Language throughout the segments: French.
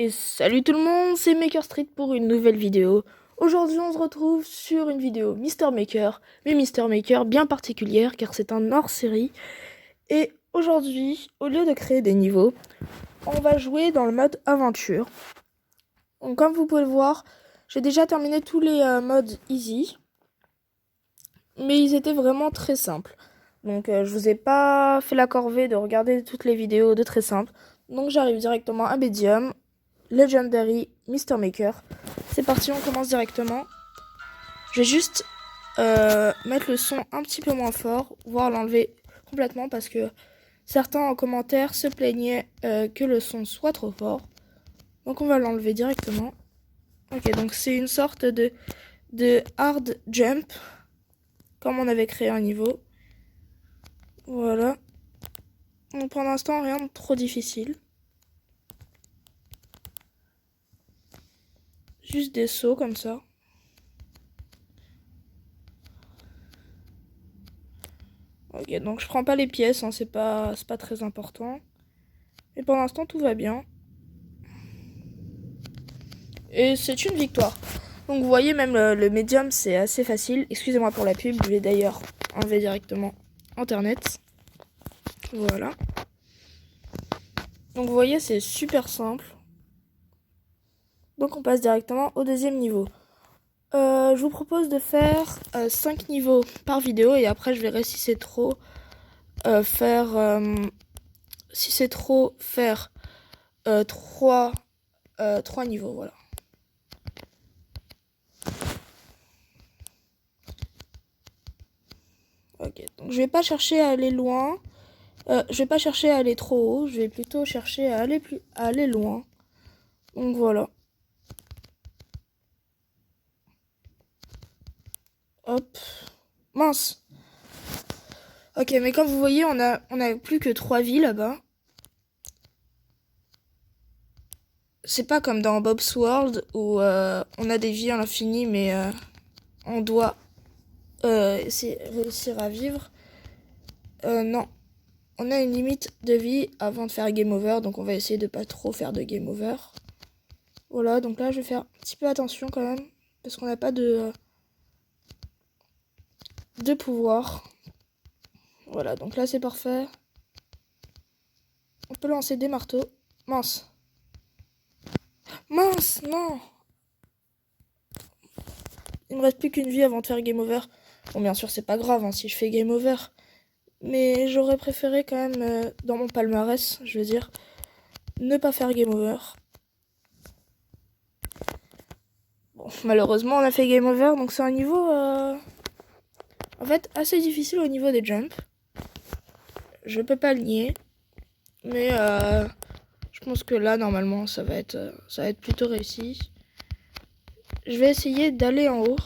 Et salut tout le monde, c'est Maker Street pour une nouvelle vidéo. Aujourd'hui on se retrouve sur une vidéo Mister Maker, mais Mister Maker bien particulière car c'est un hors-série. Et aujourd'hui, au lieu de créer des niveaux, on va jouer dans le mode aventure. Donc comme vous pouvez le voir, j'ai déjà terminé tous les modes easy, mais ils étaient vraiment très simples. Donc je vous ai pas fait la corvée de regarder toutes les vidéos de très simples. Donc j'arrive directement à Medium. Legendary Mister Maker. C'est parti, on commence directement. Je vais juste mettre le son un petit peu moins fort, voire l'enlever complètement parce que certains en commentaire se plaignaient que le son soit trop fort. Donc on va l'enlever directement. Ok, donc c'est une sorte de hard jump, comme on avait créé un niveau. Voilà. Donc pour l'instant, rien de trop difficile. Juste des sauts comme ça. Ok, donc je prends pas les pièces, hein, c'est pas très important. Mais pour l'instant, tout va bien. Et c'est une victoire. Donc vous voyez, même le médium, c'est assez facile. Excusez-moi pour la pub, je vais d'ailleurs enlever directement Internet. Voilà. Donc vous voyez, c'est super simple. Donc on passe directement au deuxième niveau. Je vous propose de faire 5 niveaux par vidéo et après je verrai si c'est trop faire 3 niveaux, voilà. Ok, donc je vais pas chercher à aller loin. Je vais pas chercher à aller trop haut, je vais plutôt chercher à aller loin. Donc voilà. Hop. Mince. Ok, mais comme vous voyez, on a plus que 3 vies là-bas. C'est pas comme dans Bob's World où on a des vies à l'infini, mais on doit réussir à vivre. Non. On a une limite de vie avant de faire game over, donc on va essayer de pas trop faire de game over. Voilà, donc là je vais faire un petit peu attention quand même, parce qu'on n'a pas de pouvoir. Voilà, donc là c'est parfait. On peut lancer des marteaux. Mince. Mince, non. Il me reste plus qu'une vie avant de faire game over. Bon, bien sûr, c'est pas grave hein, si je fais game over. Mais j'aurais préféré quand même, dans mon palmarès, je veux dire, ne pas faire game over. Bon, malheureusement, on a fait game over, donc c'est un niveau, en fait, assez difficile au niveau des jumps. Je peux pas le nier. Mais je pense que là, normalement, ça va être plutôt réussi. Je vais essayer d'aller en haut.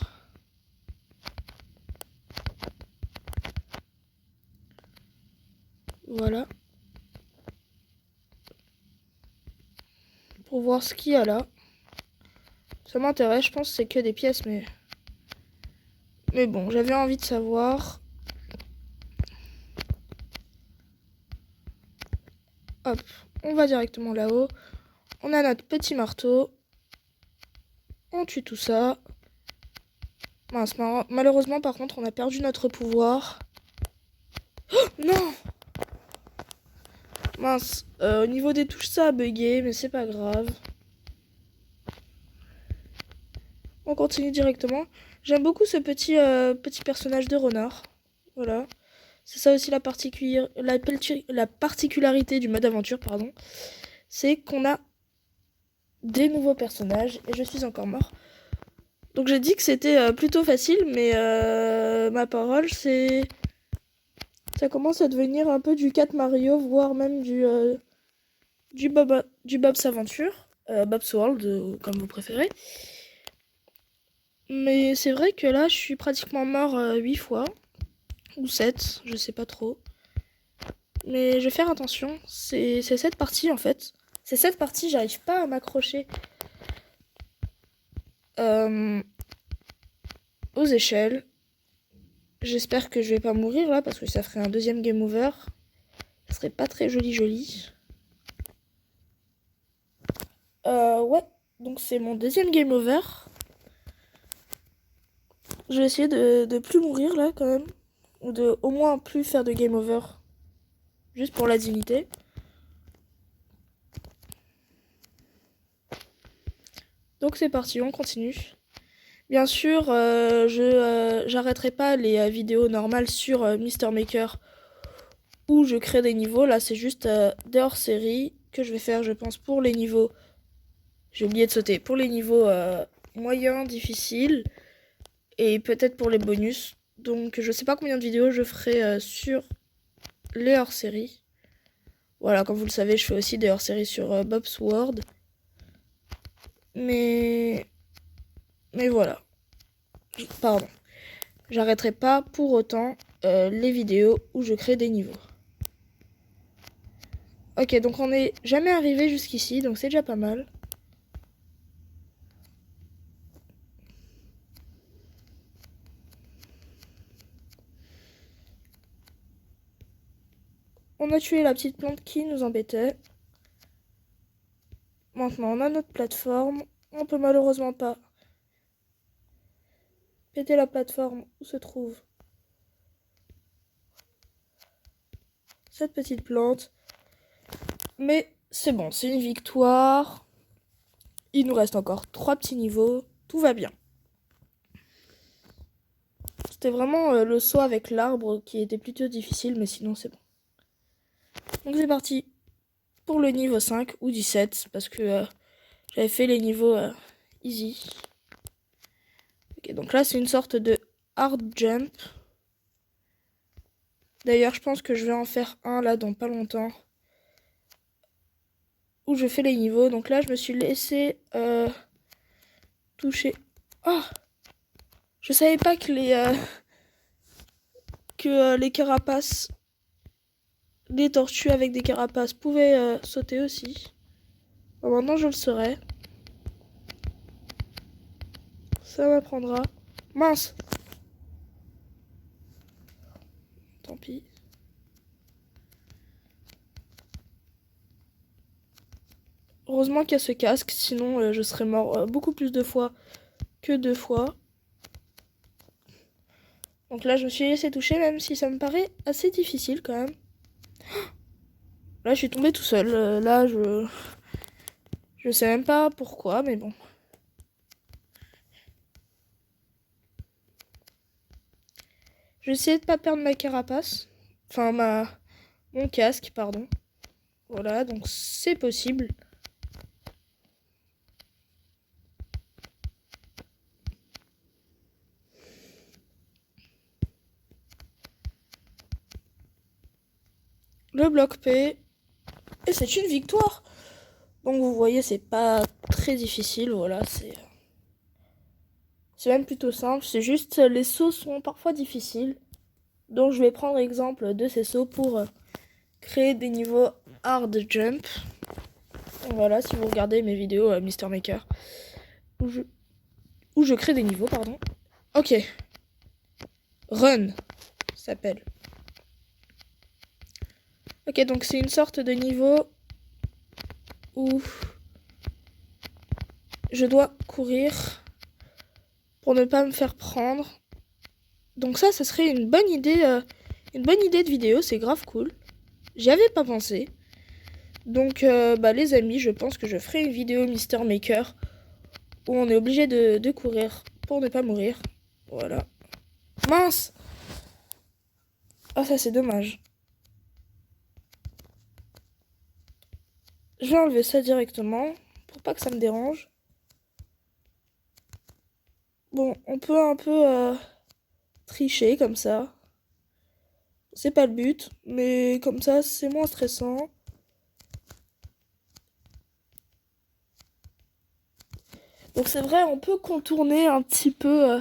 Voilà. Pour voir ce qu'il y a là. Ça m'intéresse, je pense que c'est que des pièces, mais bon, j'avais envie de savoir. Hop, on va directement là-haut. On a notre petit marteau. On tue tout ça. Mince, malheureusement, par contre, on a perdu notre pouvoir. Oh, non! Mince, au niveau des touches, ça a bugué, mais c'est pas grave. On continue directement. J'aime beaucoup ce petit personnage de renard. Voilà. C'est ça aussi la particularité du mode aventure, pardon. C'est qu'on a des nouveaux personnages et je suis encore mort. Donc j'ai dit que c'était plutôt facile, mais ma parole, ça commence à devenir un peu du 4 Mario, voire même du Bob's Adventure, Bob's World, comme vous préférez. Mais c'est vrai que là, je suis pratiquement mort 8 fois. Ou 7, je sais pas trop. Mais je vais faire attention. C'est cette partie en fait. C'est cette partie, j'arrive pas à m'accrocher aux échelles. J'espère que je vais pas mourir là parce que ça ferait un deuxième game over. Ça serait pas très joli. Ouais, donc c'est mon deuxième game over. Je vais essayer de plus mourir là quand même. Ou de au moins plus faire de game over. Juste pour la dignité. Donc c'est parti, on continue. Bien sûr, j'arrêterai pas les vidéos normales sur Mister Maker où je crée des niveaux. Là, c'est juste des hors-série que je vais faire, je pense, pour les niveaux. J'ai oublié de sauter. Pour les niveaux moyens, difficiles et peut-être pour les bonus. Donc, je sais pas combien de vidéos je ferai sur les hors-série. Voilà, comme vous le savez, je fais aussi des hors-série sur Bob's World. Mais voilà. Pardon. J'arrêterai pas pour autant les vidéos où je crée des niveaux. Ok, donc on n'est jamais arrivé jusqu'ici, donc c'est déjà pas mal. On a tué la petite plante qui nous embêtait. Maintenant, on a notre plateforme. On peut malheureusement pas péter la plateforme où se trouve cette petite plante. Mais c'est bon, c'est une victoire. Il nous reste encore 3 petits niveaux. Tout va bien. C'était vraiment le saut avec l'arbre qui était plutôt difficile, mais sinon c'est bon. Donc c'est parti pour le niveau 5 ou 17, parce que j'avais fait les niveaux easy. Ok, donc là c'est une sorte de hard jump. D'ailleurs je pense que je vais en faire un là dans pas longtemps. Où je fais les niveaux. Donc là je me suis laissé toucher. Oh, je savais pas que les carapaces, les tortues avec des carapaces pouvaient sauter aussi. Bon, maintenant je le saurai. Ça m'apprendra. Mince. Tant pis. Heureusement qu'il y a ce casque, sinon je serais mort beaucoup plus de fois que 2 fois. Donc là je me suis laissé toucher, même si ça me paraît assez difficile quand même. Là je suis tombée tout seul. Là je sais même pas pourquoi, mais bon. Je vais essayer de pas perdre ma carapace. Enfin mon casque, pardon. Voilà, donc c'est possible. Le bloc P. Et c'est une victoire. Donc vous voyez, c'est pas très difficile. Voilà, c'est même plutôt simple. C'est juste les sauts sont parfois difficiles. Donc je vais prendre exemple de ces sauts pour créer des niveaux hard jump. Voilà, si vous regardez mes vidéos Mister Maker où je crée des niveaux, pardon. Ok. Run s'appelle. Ok, donc c'est une sorte de niveau où je dois courir pour ne pas me faire prendre. Donc ça serait une bonne idée de vidéo, c'est grave cool. J'y avais pas pensé. Donc les amis, je pense que je ferai une vidéo Mister Maker où on est obligé de courir pour ne pas mourir. Voilà. Mince! Ah, ça c'est dommage. Je vais enlever ça directement pour pas que ça me dérange. Bon, on peut un peu tricher comme ça. C'est pas le but, mais comme ça c'est moins stressant. Donc c'est vrai, on peut contourner un petit peu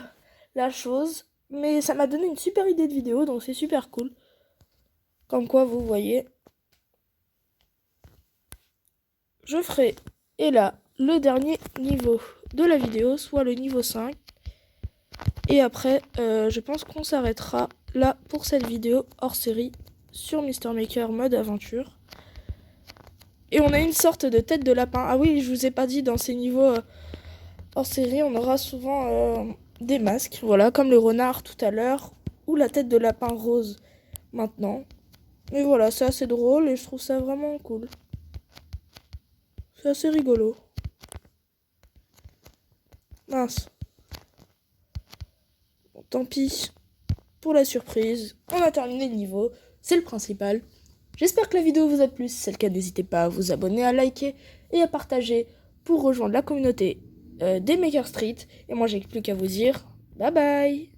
la chose. Mais ça m'a donné une super idée de vidéo, donc c'est super cool. Comme quoi, vous voyez. Je ferai, et là, le dernier niveau de la vidéo, soit le niveau 5. Et après, je pense qu'on s'arrêtera là pour cette vidéo hors série sur Mister Maker mode aventure. Et on a une sorte de tête de lapin. Ah oui, je vous ai pas dit, dans ces niveaux hors série, on aura souvent des masques. Voilà, comme le renard tout à l'heure. Ou la tête de lapin rose maintenant. Mais voilà, c'est assez drôle et je trouve ça vraiment cool. C'est assez rigolo. Mince. Bon, tant pis pour la surprise. On a terminé le niveau. C'est le principal. J'espère que la vidéo vous a plu. Si c'est le cas, n'hésitez pas à vous abonner, à liker et à partager pour rejoindre la communauté des Maker Street. Et moi, j'ai plus qu'à vous dire bye bye.